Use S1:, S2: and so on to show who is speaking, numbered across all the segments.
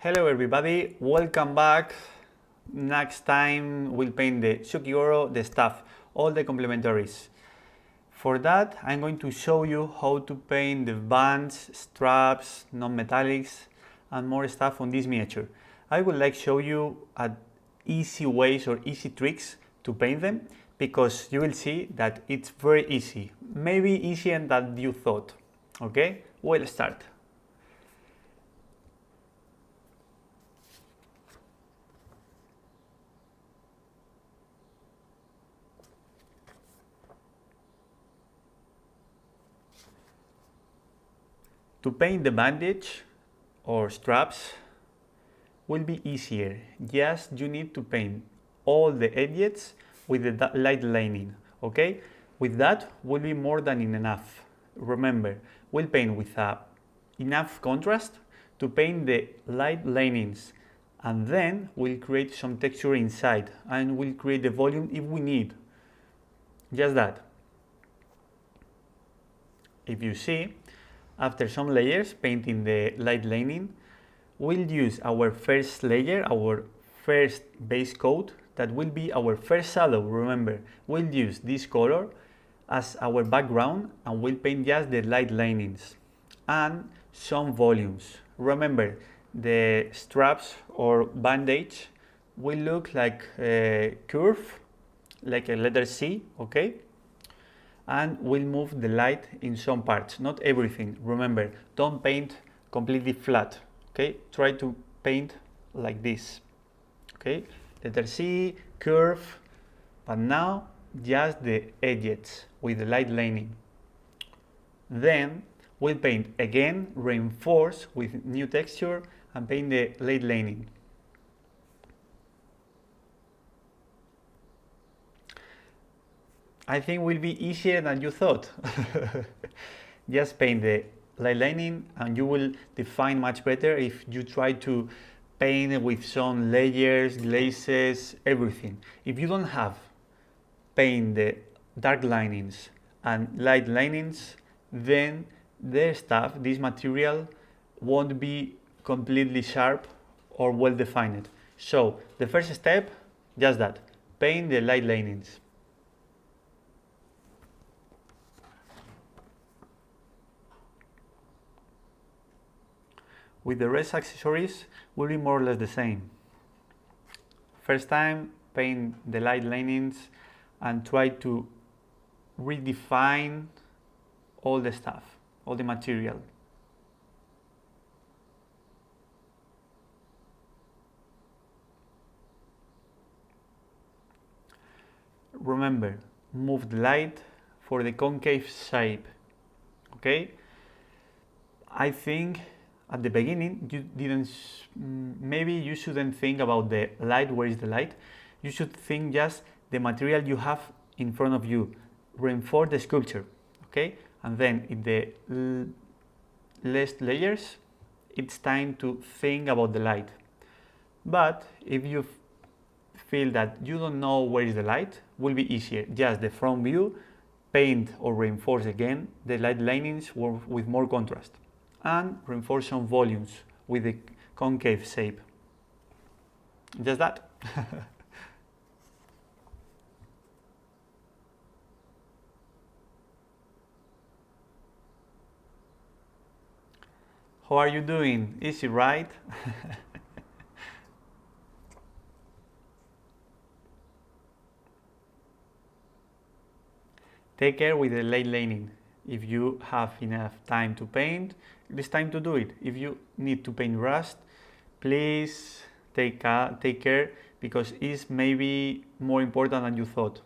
S1: Hello everybody, welcome back. Next time we'll paint the Tsukigoro, the staff, all the complementaries. For that I'm going to show you how to paint the bands, straps, non-metallics and more stuff on this miniature. I would like to show you easy ways or easy tricks to paint them because you will see that it's very easy, maybe easier than you thought. Okay, we'll start. To paint the bandage or straps will be easier. Just you need to paint all the edges with the light lining, okay? With that will be more than enough. Remember, we'll paint with enough contrast to paint the light linings, and then we'll create some texture inside and we'll create the volume if we need. Just that. If you see, after some layers painting the light lining, we'll use our first layer, our first base coat, that will be our first shadow. Remember, we'll use this color as our background and we'll paint just the light linings and some volumes. Remember, the straps or bandage will look like a curve, like a letter C, okay? And we'll move the light in some parts, not everything. Remember, don't paint completely flat, okay? Try to paint like this, okay? Letter C, curve, but now just the edges with the light lining. Then we'll paint again, reinforce with new texture and paint the light lining. I think will be easier than you thought. Just paint the light lining and you will define much better if you try to paint with some layers, glazes, everything. If you don't have paint the dark linings and light linings, then the stuff, this material, won't be completely sharp or well defined. So the first step, just that, paint the light linings. With the rest accessories will be more or less the same. First time, paint the light linings and try to redefine all the stuff, all the material. Remember, move the light for the concave shape, okay? I think at the beginning you didn't, maybe you shouldn't think about the light, where is the light? You should think just the material you have in front of you, reinforce the sculpture, okay? And then in the last layers, it's time to think about the light. But if you feel that you don't know where is the light, will be easier. Just the front view, paint or reinforce again the light linings with more contrast and reinforce some volumes with the concave shape. Just that. How are you doing? Easy, right? Take care with the light lining. If you have enough time to paint, it's time to do it. If you need to paint rust, please take care because it's maybe more important than you thought.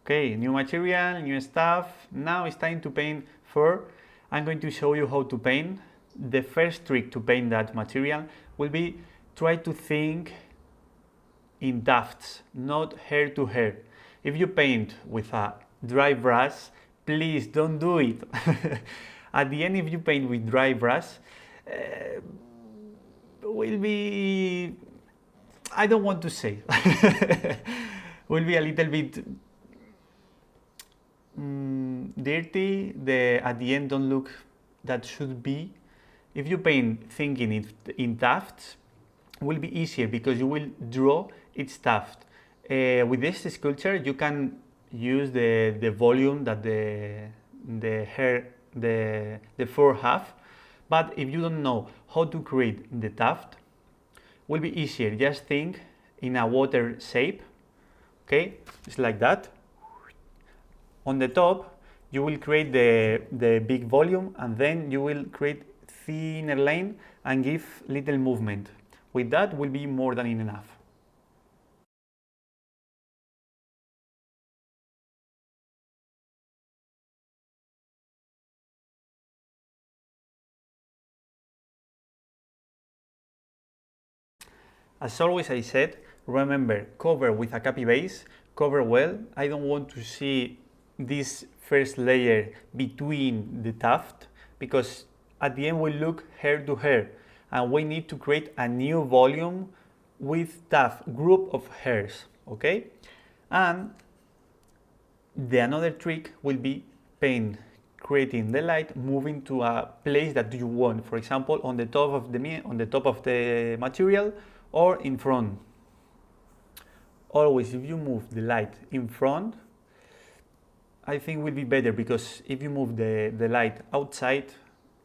S1: Okay, new material, new stuff. Now it's time to paint fur. I'm going to show you how to paint. The first trick to paint that material will be try to think in tufts, not hair to hair. If you paint with a dry brush, please don't do it. At the end, if you paint with dry brush, will be, I don't want to say, will be a little bit dirty, at the end don't look that should be. If you paint thinking in tufts, will be easier because you will draw its tuft. With this sculpture, you can use the volume that the hair the fur have, but if you don't know how to create the tuft, will be easier. Just think in a water shape. Okay, it's like that. On the top, you will create the big volume, and then you will create thinner line and give little movement. With that will be more than enough. As always I said, remember, cover with a copy base, cover well. I don't want to see this first layer between the tuft, because at the end we look hair to hair, and we need to create a new volume with tuft group of hairs, okay? And the another trick will be paint, creating the light, moving to a place that you want. For example, on the top of the material, or in front. Always, if you move the light in front, I think will be better, because if you move the light outside,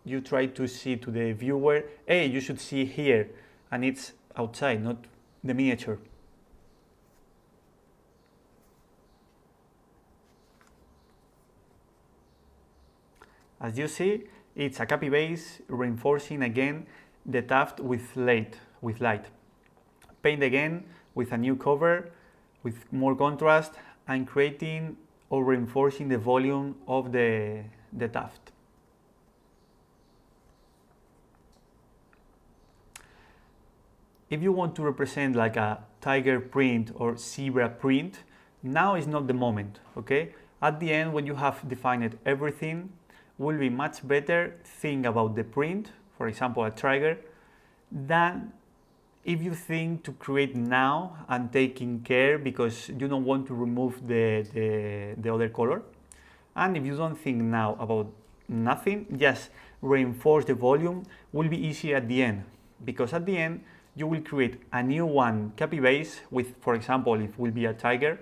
S1: you try to see to the viewer, hey, you should see here, and it's outside, not the miniature. As you see, it's a copy base reinforcing again the tuft with light. Paint again with a new cover, with more contrast, and creating or reinforcing the volume of the tuft. If you want to represent like a tiger print or zebra print, now is not the moment, okay? At the end, when you have defined everything, will be much better think about the print, for example a tiger, than if you think to create now and taking care because you don't want to remove the other color. And if you don't think now about nothing, just reinforce the volume, will be easy at the end, because at the end you will create a new one copy base with, for example, if it will be a tiger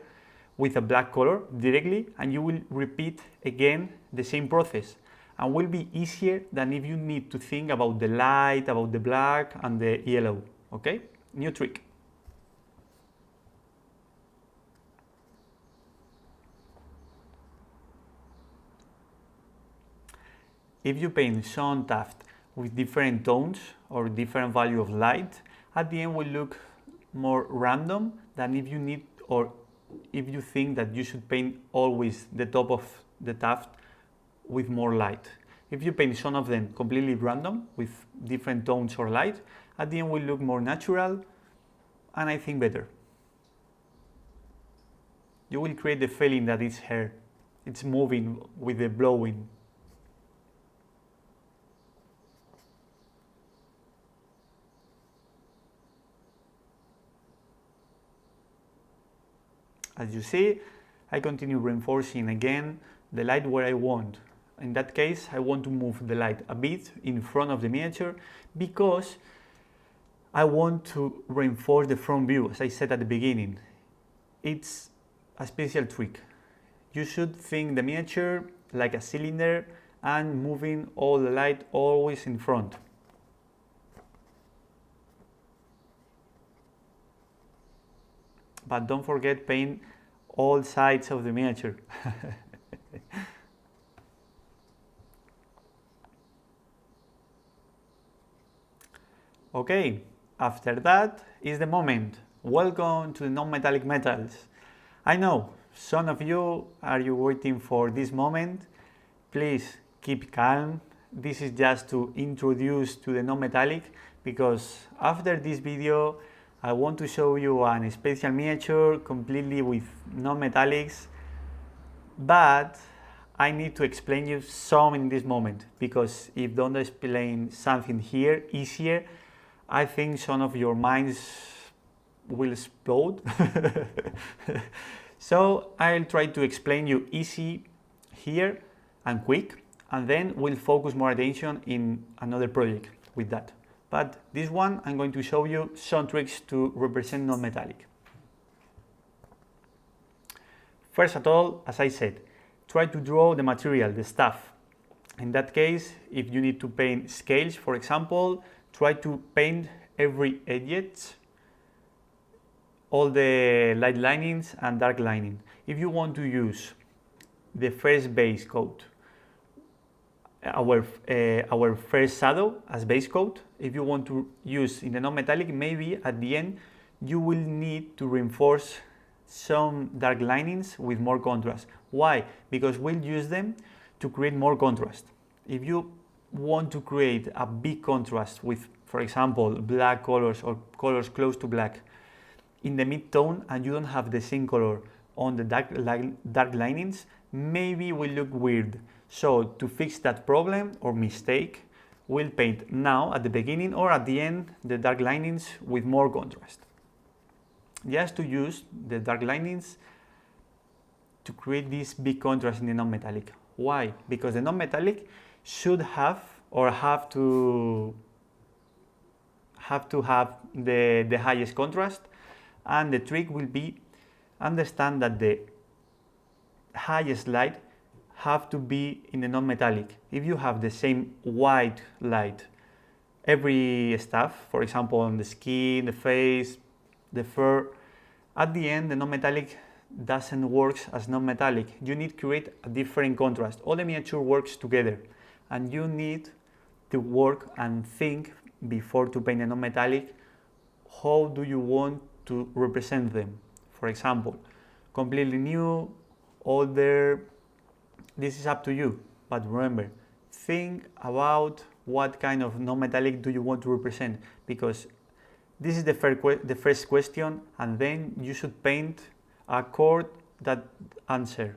S1: with a black color directly, and you will repeat again the same process, and will be easier than if you need to think about the light, about the black and the yellow. Okay, new trick. If you paint sun tuft with different tones or different value of light, at the end will look more random than if you need, or if you think that you should paint always the top of the tuft with more light. If you paint some of them completely random with different tones or light, at the end will look more natural and I think better. You will create the feeling that it's hair, it's moving with the blowing. As you see, I continue reinforcing again the light where I want. In that case, I want to move the light a bit in front of the miniature because I want to reinforce the front view, as I said at the beginning. It's a special trick. You should think the miniature like a cylinder and moving all the light always in front. But don't forget paint all sides of the miniature. Okay, after that is the moment. Welcome to the non-metallic metals. I know some of you are waiting for this moment. Please keep calm. This is just to introduce to the non-metallic, because after this video I want to show you a special miniature completely with non-metallics, but I need to explain you some in this moment, because if don't explain something here easier, I think some of your minds will explode. So I'll try to explain you easy here and quick, and then we'll focus more attention in another project with that. But this one, I'm going to show you some tricks to represent non-metallic. First of all, as I said, try to draw the material, the stuff. In that case, if you need to paint scales, for example, try to paint every edge, all the light linings and dark lining. If you want to use the first base coat, our first shadow as base coat, if you want to use in the non-metallic, maybe at the end you will need to reinforce some dark linings with more contrast. Why? Because we'll use them to create more contrast. If you want to create a big contrast with, for example, black colors or colors close to black in the mid-tone, and you don't have the same color on the dark linings, maybe will look weird. So to fix that problem or mistake, we'll paint now at the beginning or at the end the dark linings with more contrast. Just to use the dark linings to create this big contrast in the non-metallic. Why? Because the non-metallic should have or have to have the highest contrast, and the trick will be understand that the highest light have to be in the non-metallic. If you have the same white light every stuff, for example on the skin, the face, the fur, at the end the non-metallic doesn't work as non-metallic. You need to create a different contrast. All the miniature works together, and you need to work and think before to paint a non-metallic how do you want to represent them. For example, completely new, older, this is up to you. But remember, think about what kind of non-metallic do you want to represent, because this is the first question, and then you should paint a chord that answer.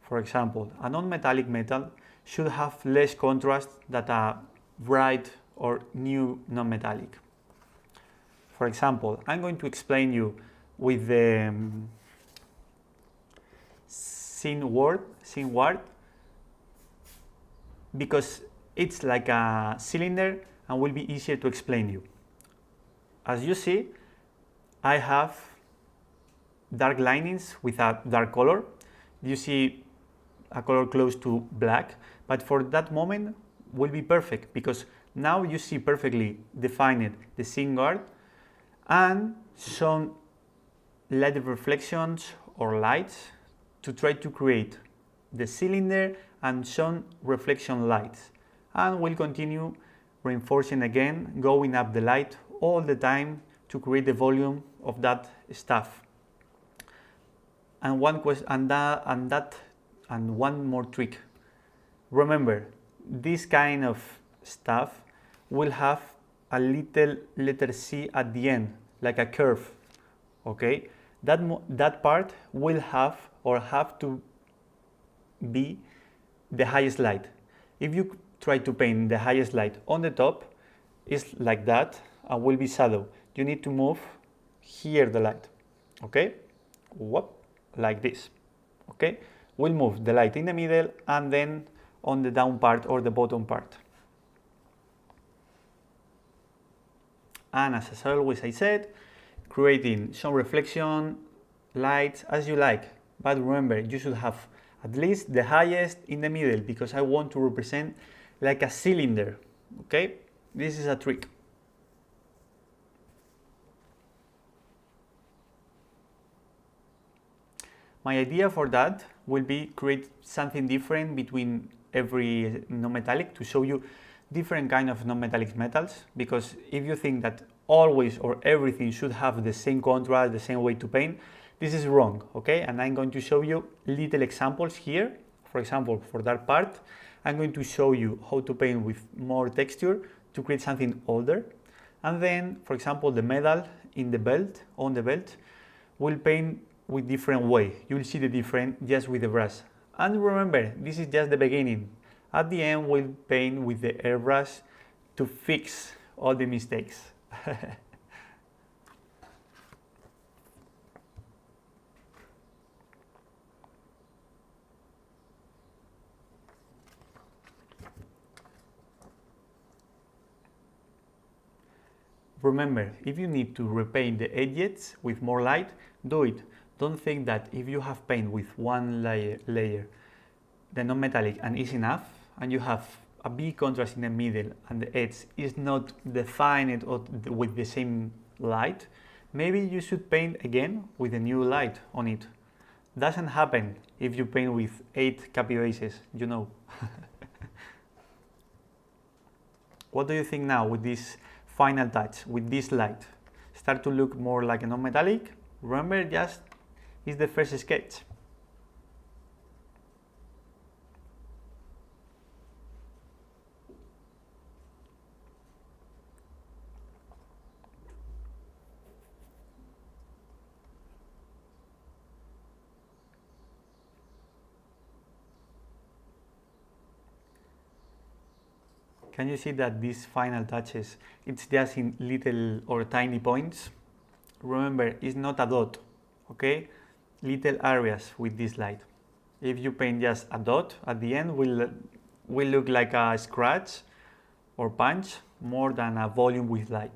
S1: For example, a non-metallic metal should have less contrast than a bright or new non-metallic. For example, I'm going to explain you with the scene word, because it's like a cylinder and will be easier to explain you. As you see, I have dark linings with a dark color. You see a color close to black, but for that moment will be perfect, because now you see perfectly defined the scene guard and some light reflections or lights to try to create the cylinder and some reflection lights, and we'll continue reinforcing again, going up the light all the time to create the volume of that stuff. And one more trick. Remember, this kind of stuff will have a little letter C at the end, like a curve. Okay, that part will have to be the highest light. If you try to paint the highest light on the top, it's like that and will be shadow. You need to move here the light. Okay, whoop, like this. Okay, we'll move the light in the middle and then on the down part or the bottom part. And as always I said, creating some reflection lights as you like, but remember you should have at least the highest in the middle, because I want to represent like a cylinder. Okay, this is a trick. My idea for that will be create something different between every non-metallic to show you different kind of non-metallic metals, because if you think that always or everything should have the same contrast, the same way to paint, this is wrong. Okay, and I'm going to show you little examples here. For example, for that part, I'm going to show you how to paint with more texture to create something older. And then, for example, the metal in the belt, on the belt, will paint with different way. You'll see the different just with the brush. And remember, this is just the beginning. At the end, we'll paint with the airbrush to fix all the mistakes. Remember, if you need to repaint the edges with more light, do it. Don't think that if you have paint with one layer, the non-metallic, and is enough, and you have a big contrast in the middle and the edge is not defined with the same light, maybe you should paint again with a new light on it. Doesn't happen if you paint with 8 copy bases, you know. What do you think now with this final touch, with this light? Start to look more like a non-metallic? Remember, just is the first sketch. Can you see that these final touches, it's just in little or tiny points? Remember, it's not a dot, okay? Little areas with this light. If you paint just a dot, at the end will look like a scratch or punch more than a volume with light.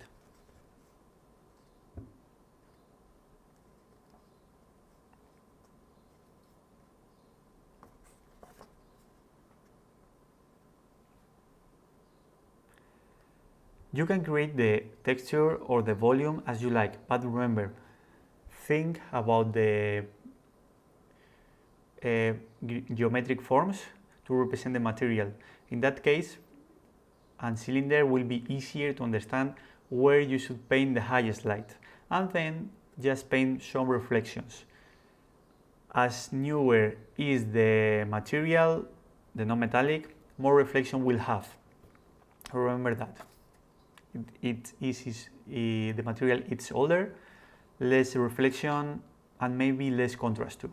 S1: You can create the texture or the volume as you like, but remember, think about the geometric forms to represent the material. In that case, a cylinder will be easier to understand where you should paint the highest light, and then just paint some reflections. As newer is the material, the non-metallic, more reflection will have. Remember that. The material is older, less reflection, and maybe less contrast too.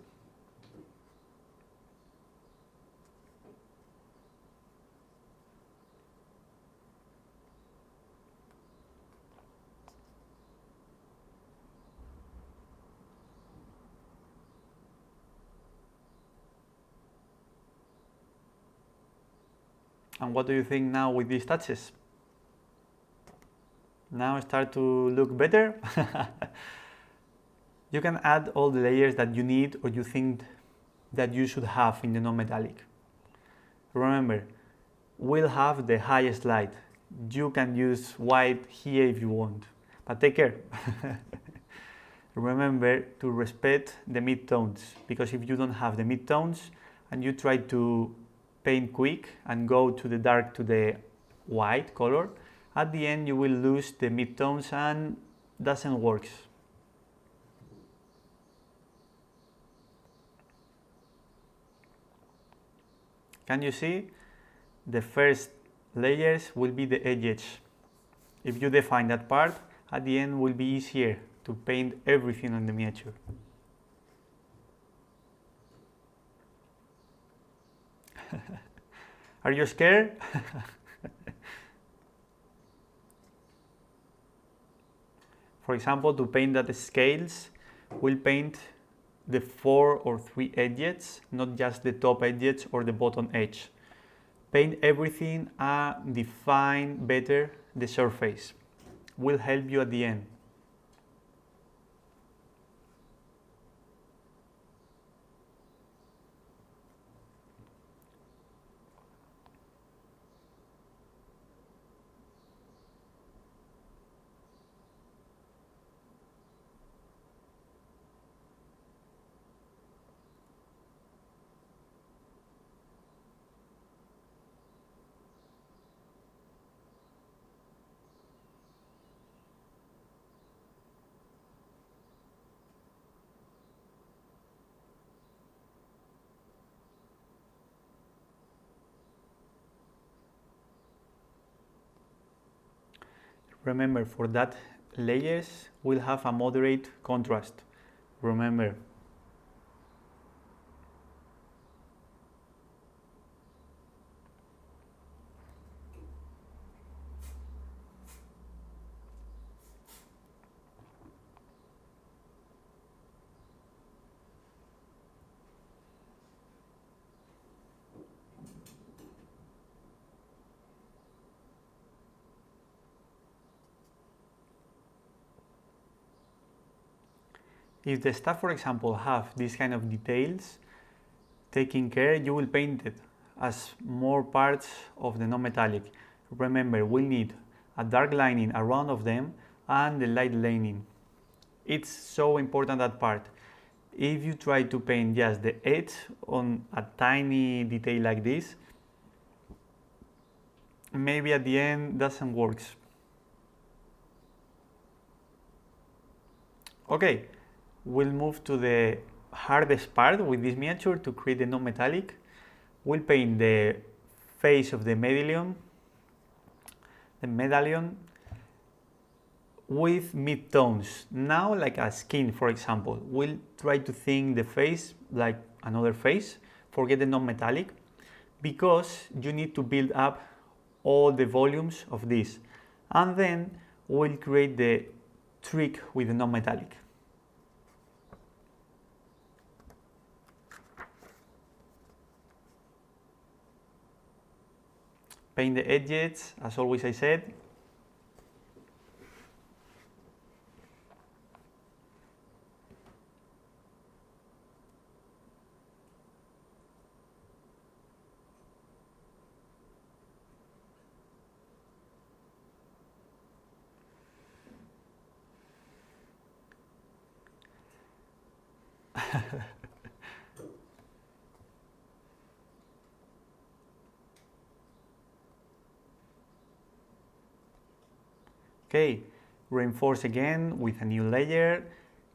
S1: And what do you think now with these touches? Now start to look better. You can add all the layers that you need or you think that you should have in the non-metallic. Remember, we'll have the highest light. You can use white here if you want, but take care. Remember to respect the mid-tones, because if you don't have the mid-tones and you try to paint quick and go to the dark to the white color, at the end you will lose the mid-tones and doesn't work. Can you see? The first layers will be the edges. If you define that part, at the end will be easier to paint everything on the miniature. Are you scared? For example, to paint that scales, we'll paint the 4 or 3 edges, not just the top edges or the bottom edge. Paint everything and define better the surface. Will help you at the end. Remember, for that layers will have a moderate contrast. Remember. If the stuff, for example, have this kind of details, taking care, you will paint it as more parts of the non-metallic. Remember, we need a dark lining around of them and the light lining. It's so important, that part. If you try to paint just the edge on a tiny detail like this, maybe at the end doesn't work. Okay, we'll move to the hardest part with this miniature to create the non-metallic. We'll paint the face of the medallion with mid-tones. Now, like a skin, for example, we'll try to think the face like another face, forget the non-metallic, because you need to build up all the volumes of this. And then we'll create the trick with the non-metallic. Paint the edges, as always I said. Okay, reinforce again with a new layer,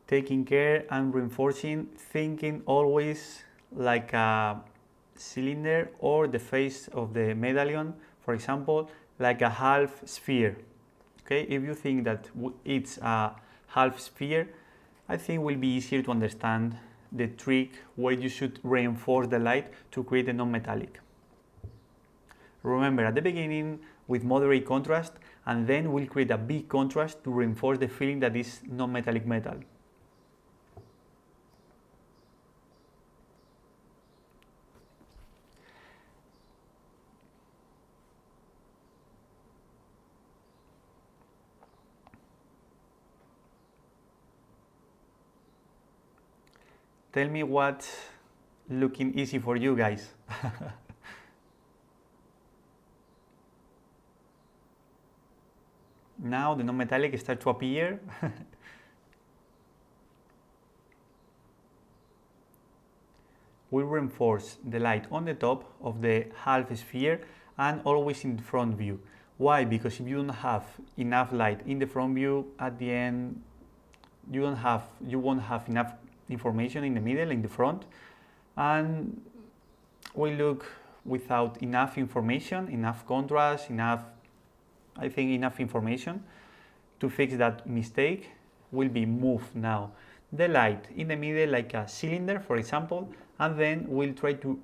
S1: taking care and reinforcing, thinking always like a cylinder or the face of the medallion, for example, like a half sphere. Okay, if you think that it's a half sphere, I think it will be easier to understand the trick where you should reinforce the light to create a non-metallic. Remember, at the beginning with moderate contrast, and then we'll create a big contrast to reinforce the feeling that is non-metallic metal. Tell me what's looking easy for you guys. Now the non-metallic starts to appear. We'll reinforce the light on the top of the half sphere and always in the front view. Why? Because if you don't have enough light in the front view, at the end you won't have enough information in the middle, in the front, and we look without enough information, enough contrast, enough information. To fix that mistake will be move now the light in the middle like a cylinder, for example, and then we'll try to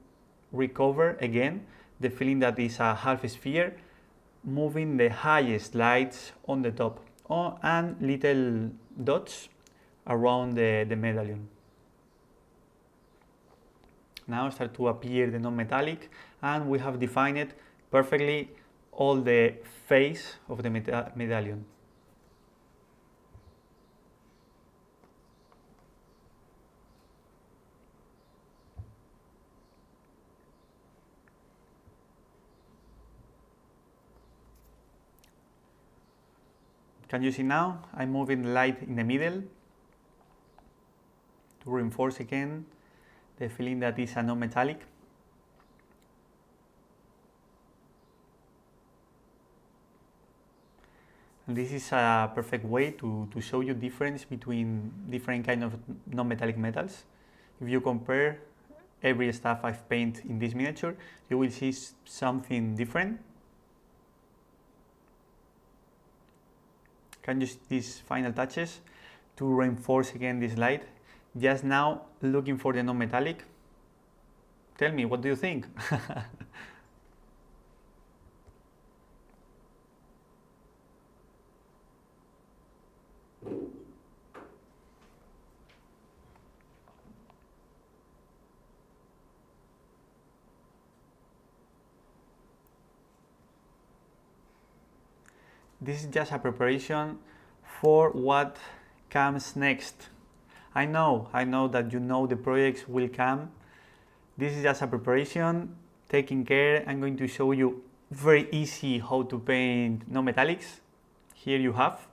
S1: recover again the feeling that is a half sphere, moving the highest lights on the top and little dots around the medallion. Now start to appear the non-metallic, and we have defined it perfectly all the face of the medallion. Can you see now? I'm moving the light in the middle to reinforce again the feeling that is a non-metallic. And this is a perfect way to show you difference between different kind of non-metallic metals. If you compare every stuff I've painted in this miniature, you will see something different. Can use these final touches to reinforce again this light. Just now looking for the non-metallic. Tell me, what do you think? This is just a preparation for what comes next. I know that you know the projects will come. This is just a preparation, taking care. I'm going to show you very easy how to paint non-metallics. Here you have.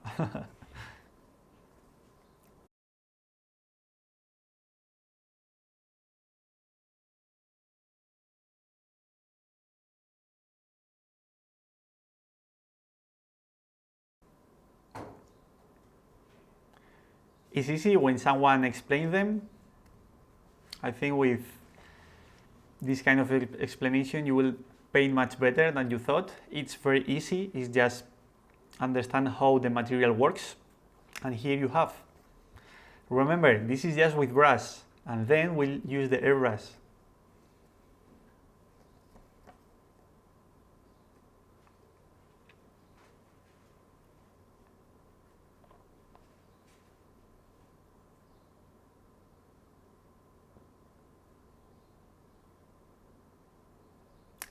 S1: It's easy when someone explains them. I think with this kind of explanation you will paint much better than you thought. It's very easy, it's just understand how the material works. And here you have. Remember, this is just with brush, and then we'll use the airbrush.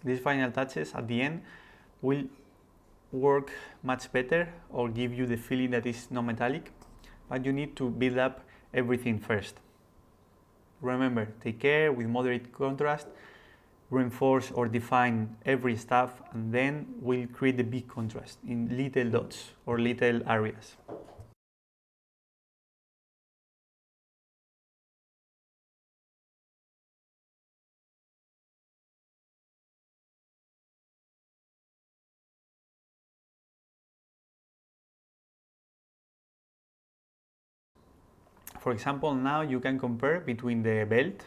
S1: These final touches at the end will work much better or give you the feeling that it's non-metallic, but you need to build up everything first. Remember, take care with moderate contrast, reinforce or define every stuff, and then we'll create the big contrast in little dots or little areas. For example, now you can compare between the belt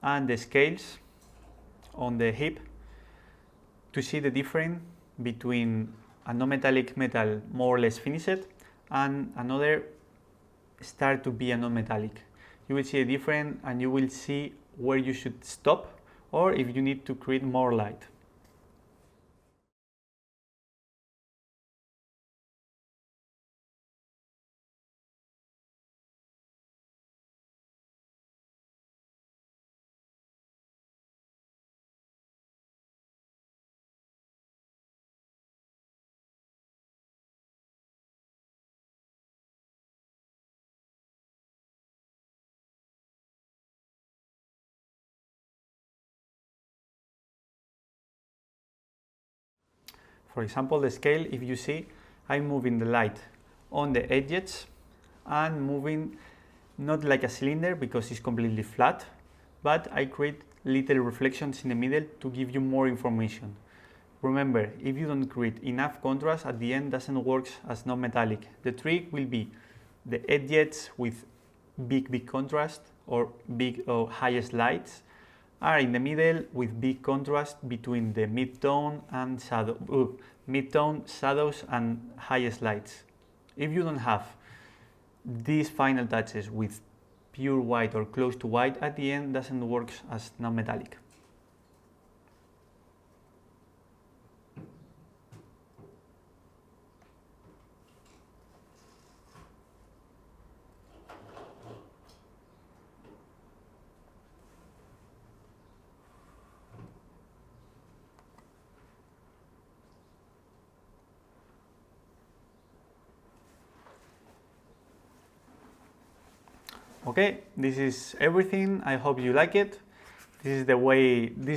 S1: and the scales on the hip to see the difference between a non-metallic metal more or less finished and another start to be a non-metallic. You will see a difference and you will see where you should stop or if you need to create more light. For example, the scale, if you see, I'm moving the light on the edges and moving not like a cylinder because it's completely flat, but I create little reflections in the middle to give you more information. Remember, if you don't create enough contrast, at the end doesn't work as non-metallic. The trick will be the edges with big contrast or big or highest lights are in the middle with big contrast between the mid-tone and mid-tone shadows and highest lights. If you don't have these final touches with pure white or close to white, at the end doesn't work as non-metallic. Okay, this is everything. I hope you like it. This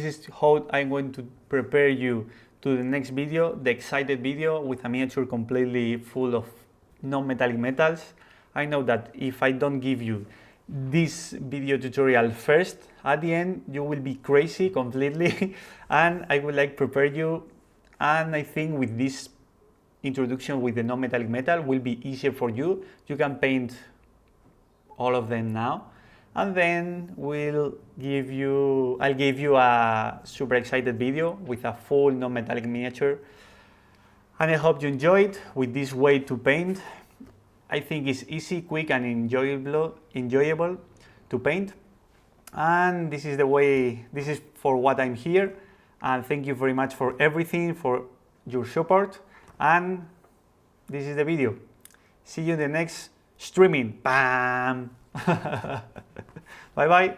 S1: is how I'm going to prepare you to the next video, the excited video with a miniature completely full of non-metallic metals. I know that if I don't give you this video tutorial first, at the end you will be crazy completely and I would like prepare you, and I think with this introduction with the non-metallic metal will be easier for you. You can paint all of them now, and then I'll give you a super excited video with a full non-metallic miniature, and I hope you enjoyed with this way to paint. I think it's easy, quick and enjoyable to paint, and this is for what I'm here, and thank you very much for everything, for your support, and this is the video. See you in the next streaming. Bam! Bye bye.